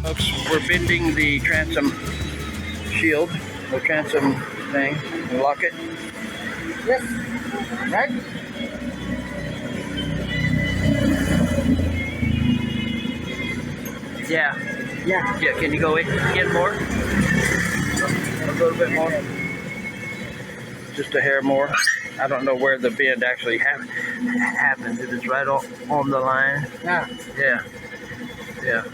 Folks, we're bending the transom shield, the transom thing, and lock it. Yes. Right? Yeah. Yeah. Yeah, can you go in more? A little bit more? Just a hair more. I don't know where the bend actually happens. If it's right on the line. Yeah. Yeah. Yeah.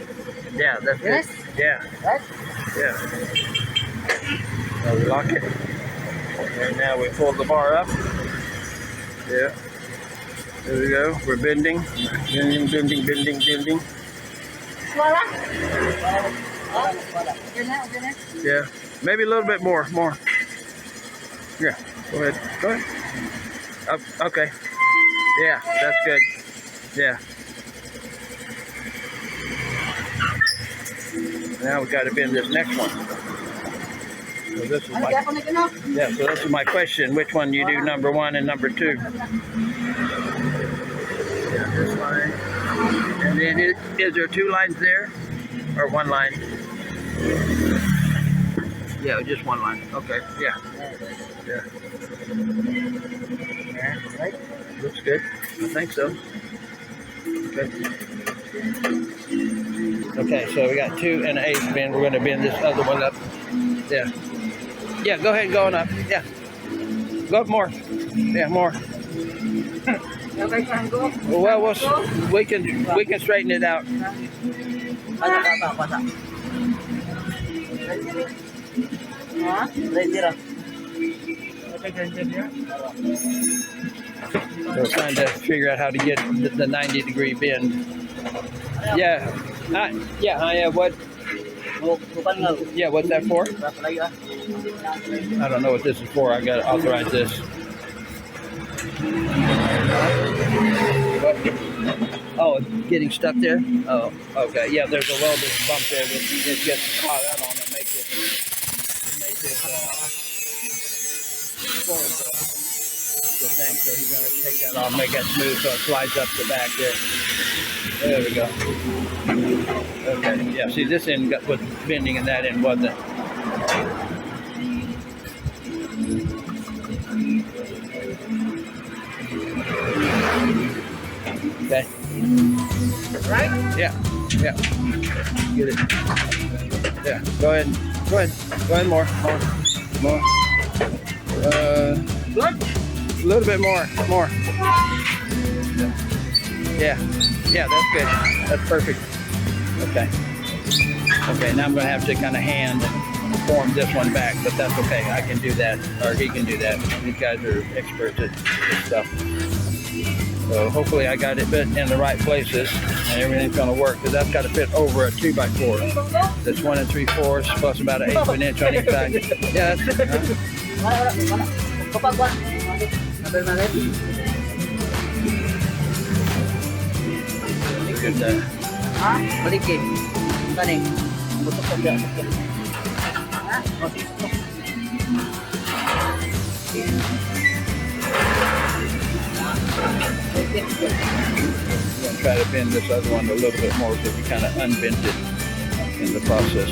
Yeah, that's Yes. it. Yeah. Right? Yeah. Now we lock it. And now we pull the bar up. Yeah. There we go. We're bending. Bending. Yeah. Maybe a little bit more. Yeah. Go ahead. Okay. Yeah, that's good. Yeah. Now we got to bend this next one. So this is so this is my question. Which one do you do, number 1 and number 2? Yeah, this line. And then is there 2 lines there? Or 1 line? Yeah, just 1 line. Okay, yeah. Yeah. Right? Looks good. I think so. Okay, so we got 2 and 8 bend. We're going to bend this other one up. Yeah. Yeah, go ahead and go on up. Yeah. Go up more. Yeah, more. Well, we can straighten it out. We're trying to figure out how to get the 90-degree bend. Yeah. What? Yeah, what's that for? I don't know what this is for. I got to authorize this. Oh, it's getting stuck there? Oh, okay. Yeah, there's a welded bump there that it gets caught out on and makes it the thing. So he's going to take that off, make that smooth so it slides up the back there. There we go. Okay, yeah, see this end was bending and that end wasn't. Okay. Right? Yeah. Get it. Yeah, go ahead more. Good? A little bit more. Yeah, that's good. That's perfect. Okay, now I'm going to have to kind of hand form this one back, but that's okay. I can do that, or he can do that. These guys are experts at this stuff. So hopefully I got it fit in the right places and everything's going to work, because that's got to fit over a 2x4. That's 1 3/4 plus about an 1/8 inch on each side. Yeah, that's it. Good. Balikin. Taning. Try to bend this other one a little bit more because we kind of unbent it in the process.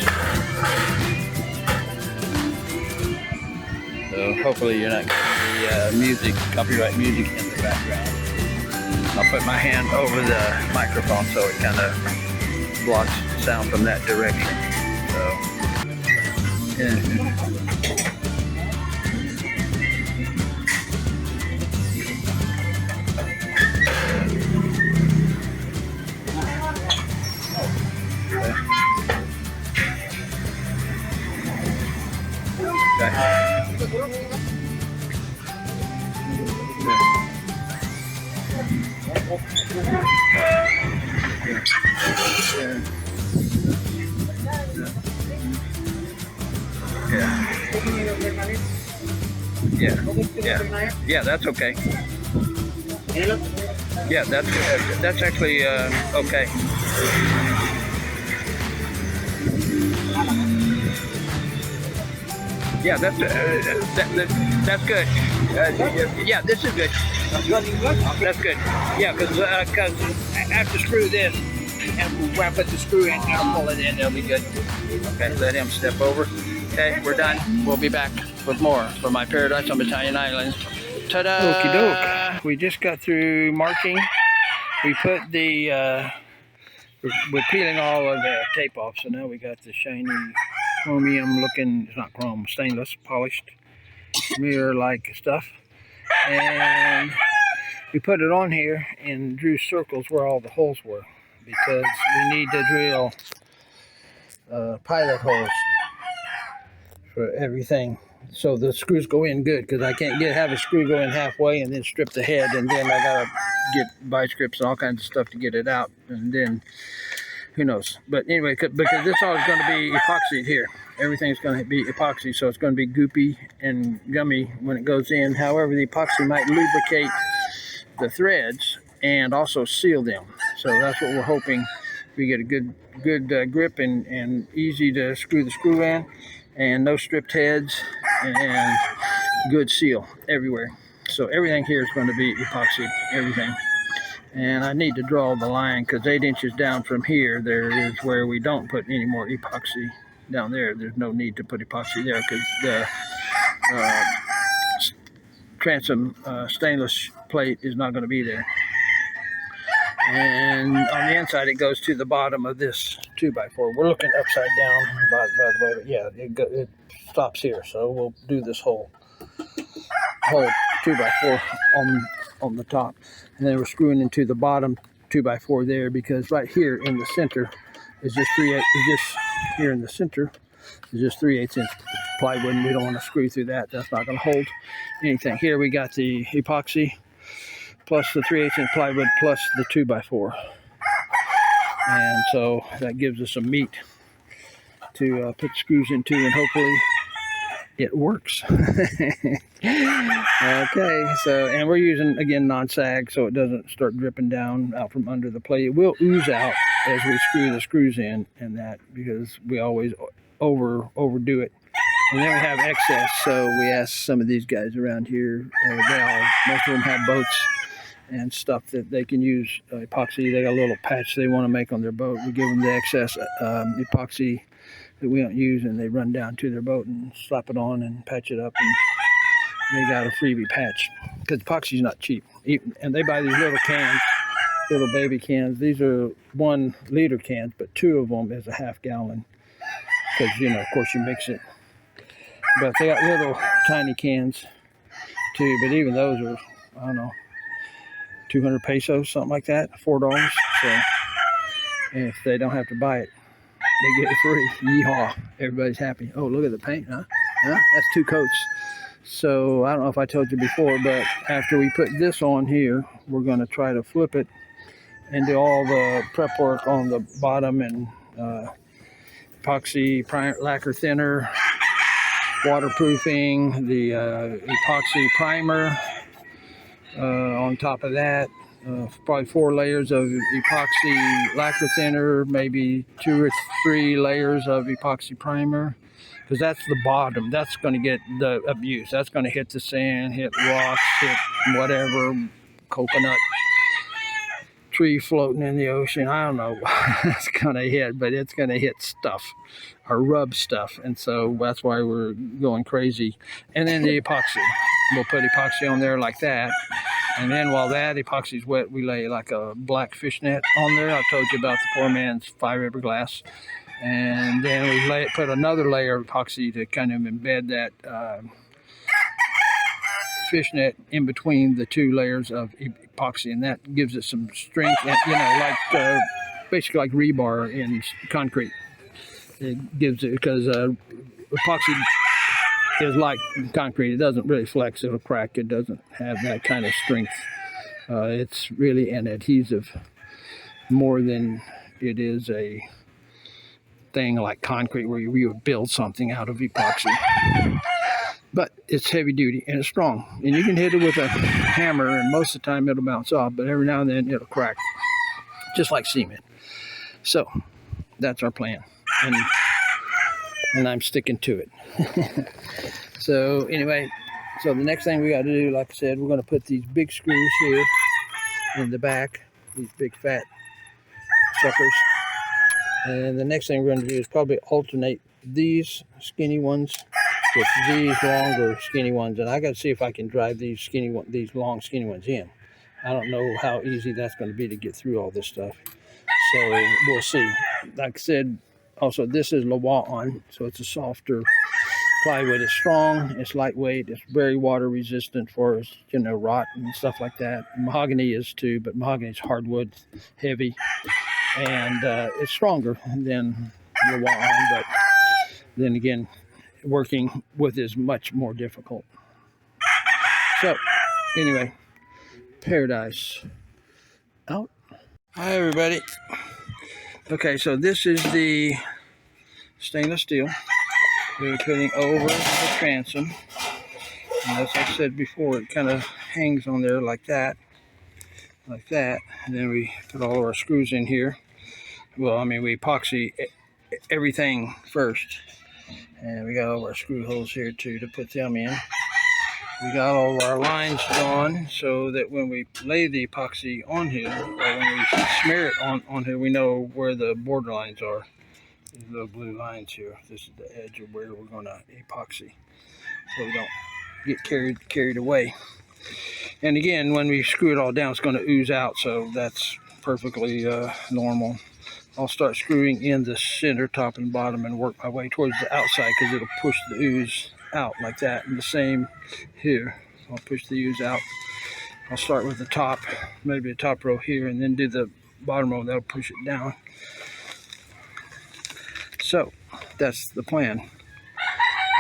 So hopefully you're not getting the copyright music in the background. I'll put my hand over the microphone so it kind of blocks sound from that direction. So, yeah. Yeah, that's okay. Yeah, that's actually okay. Yeah, that's good. Yeah, this is good. That's good. Yeah, because I have to screw this And when I put the screw in, it'll pull it in, it'll be good. Okay, let him step over. Okay, we're done. We'll be back with more for my paradise on Battalion Island. Ta-da! Okie doke. We just got through marking. We put the, we're peeling all of the tape off, so now we got the shiny chromium looking, it's not chrome, stainless, polished, mirror-like stuff. And we put it on here and drew circles where all the holes were, because we need to drill pilot holes for everything, so the screws go in good, because I can't have a screw go in halfway and then strip the head, and then I gotta get vice grips and all kinds of stuff to get it out, and then who knows. But anyway, because this all is going to be epoxied here, everything's going to be epoxy, so it's going to be goopy and gummy when it goes in. However, the epoxy might lubricate the threads and also seal them, so that's what we're hoping. We get a good grip and easy to screw the screw in, and no stripped heads, and good seal everywhere. So everything here is going to be epoxy, everything. And I need to draw the line, because 8 inches down from here, there is where we don't put any more epoxy. Down there, there's no need to put epoxy there, because the transom stainless plate is not going to be there. And on the inside, it goes to the bottom of this 2x4. We're looking upside down, by the way, but yeah, it stops here. So we'll do this whole 2x4 on the top, and then we're screwing into the bottom 2x4 there, because right here in the center is just here in the center is just 3/8 inch plywood, and we don't want to screw through that. That's not going to hold anything. Here we got the epoxy plus the 3/8 inch plywood plus the 2x4, and so that gives us some meat to put screws into, and hopefully it works. Okay, so, and we're using, again, non-sag, so it doesn't start dripping down out from under the plate. It will ooze out as we screw the screws in, and that, because we always overdo it. And then we have excess, so we ask some of these guys around here, most of them have boats and stuff that they can use epoxy. They got a little patch they want to make on their boat. We give them the excess epoxy that we don't use, and they run down to their boat and slap it on and patch it up, and they got a freebie patch, because epoxy's not cheap. And they buy these little cans, little baby cans. These are 1 liter cans, but 2 of them is a half gallon, because, you know, of course you mix it. But they got little tiny cans too, but even those are, I don't know, 200 pesos, something like that, $4. So if they don't have to buy it, they get it free. Yeehaw. Everybody's happy. Oh, look at the paint, huh? That's 2 coats. So I don't know if I told you before, but after we put this on here, we're going to try to flip it and do all the prep work on the bottom, and epoxy lacquer thinner, waterproofing, the epoxy primer on top of that. Probably 4 layers of epoxy lacquer thinner, maybe 2 or 3 layers of epoxy primer, because that's the bottom. That's going to get the abuse. That's going to hit the sand, hit rocks, hit whatever, coconut tree floating in the ocean. I don't know what it's going to hit, but it's going to hit stuff or rub stuff, and so that's why we're going crazy. And then the epoxy, we'll put epoxy on there like that. And then while that epoxy's wet, we lay like a black fishnet on there. I told you about the poor man's fiberglass. And then we put another layer of epoxy to kind of embed that fishnet in between the 2 layers of epoxy, and that gives it some strength, and, you know, like basically like rebar in concrete. It gives it, because epoxy is like concrete. It doesn't really flex, it'll crack. It doesn't have that kind of strength. It's really an adhesive more than it is a thing like concrete where you would build something out of epoxy. But it's heavy duty and it's strong, and you can hit it with a hammer, and most of the time it'll bounce off, but every now and then it'll crack, just like cement. So that's our plan, and I'm sticking to it. So anyway, so the next thing we got to do, like I said, we're going to put these big screws here in the back, these big fat suckers. And the next thing we're going to do is probably alternate these skinny ones with these longer skinny ones. And I got to see if I can drive these long skinny ones in. I don't know how easy that's going to be to get through all this stuff. So we'll see. Like I said, also this is Lawan, so it's a softer plywood. It's strong, it's lightweight, it's very water resistant for, you know, rot and stuff like that. Mahogany is too, but mahogany is hardwood, heavy, and it's stronger than Lawan, but then again, working with is much more difficult. So anyway, Paradise out. Hi everybody. Okay, so this is the stainless steel we're putting over the transom. And as I said before, it kind of hangs on there like that. And then we put all of our screws in here. Well, I mean, we epoxy everything first. And we got all of our screw holes here too to put them in. We got all of our lines drawn so that when we lay the epoxy on here, or when we smear it on here, we know where the border lines are. These little blue lines here. This is the edge of where we're going to epoxy, so we don't get carried away. And again, when we screw it all down, it's going to ooze out, so that's perfectly normal. I'll start screwing in the center, top and bottom, and work my way towards the outside because it'll push the ooze out like that. And the same here. I'll push the ooze out. I'll start with the top, maybe the top row here, and then do the bottom row. That'll push it down. So that's the plan.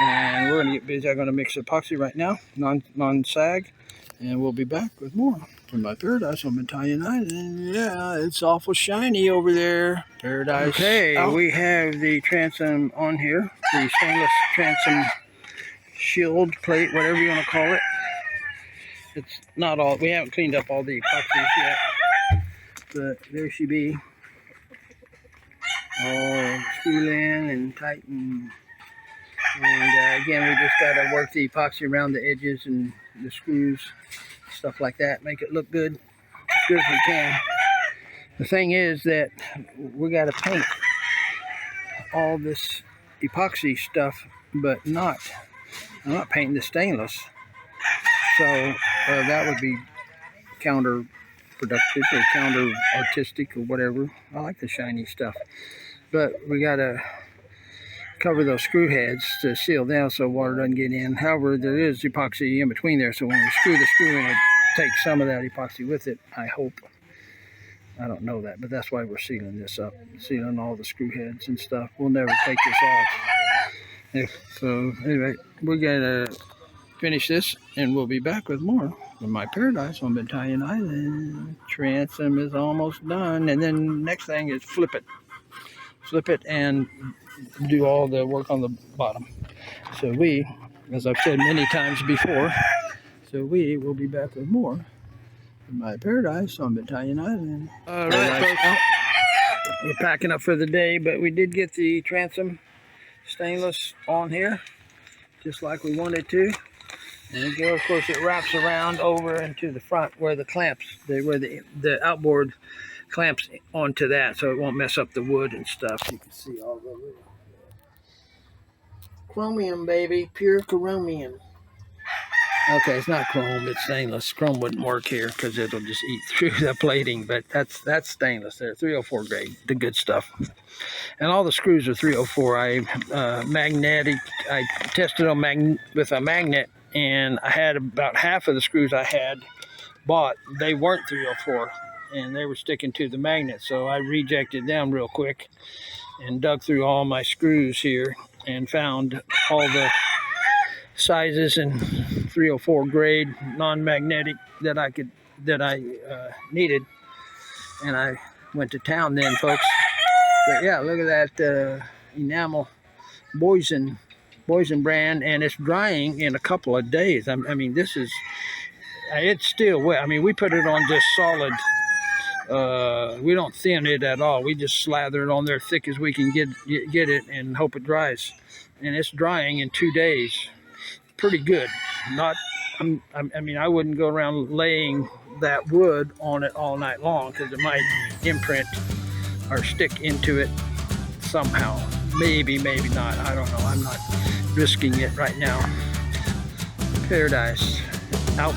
And we're going to get busy. I'm going to mix epoxy right now, non-sag, and we'll be back with more from my Paradise on Battalion Island. Yeah, it's awful shiny over there. Paradise. Okay, we have the transom on here, the stainless transom shield plate, whatever you want to call it. It's not all, we haven't cleaned up all the epoxies yet, but there she be. All screwed in and tightened. And again, we just got to work the epoxy around the edges and the screws, stuff like that, make it look good, as good as we can. The thing is that we got to paint all this epoxy stuff, but I'm not painting the stainless. So that would be counterproductive or counter artistic or whatever. I like the shiny stuff, but we got to cover those screw heads to seal down so water doesn't get in. However, there is epoxy in between there, so when we screw the screw in, it takes some of that epoxy with it, I hope. I don't know that, but that's why we're sealing this up, sealing all the screw heads and stuff. We'll never take this off. So anyway, we're gonna finish this and we'll be back with more from my Paradise on Battalion Island. Transom is almost done, and then next thing is flip it and do all the work on the bottom. So we, as I've said many times before, so we will be back with more from my Paradise on Battalion Island. All right, folks, we're packing up for the day, but we did get the transom stainless on here, just like we wanted to. And again, of course, it wraps around over into the front where the clamps, where the outboard clamps onto that, so it won't mess up the wood and stuff. You can see all the little chromium, baby, pure chromium. Okay, it's not chrome, it's stainless. Chrome wouldn't work here because it'll just eat through the plating, but that's stainless there, 304 grade, the good stuff. And all the screws are 304. I tested them with a magnet, and I had about half of the screws I had bought, they weren't 304, and they were sticking to the magnet, so I rejected them real quick and dug through all my screws here and found all the sizes and 304 grade non-magnetic that I needed, and I went to town then, folks. But yeah, look at that enamel Boysen brand, and it's drying in a couple of days. I mean, this is, it's still wet. I mean, we put it on just solid. We don't thin it at all. We just slather it on there thick as we can get it and hope it dries. And it's drying in 2 days. Pretty good. I mean, I wouldn't go around laying that wood on it all night long because it might imprint or stick into it somehow. Maybe, maybe not. I don't know. I'm not risking it right now. Paradise. Out.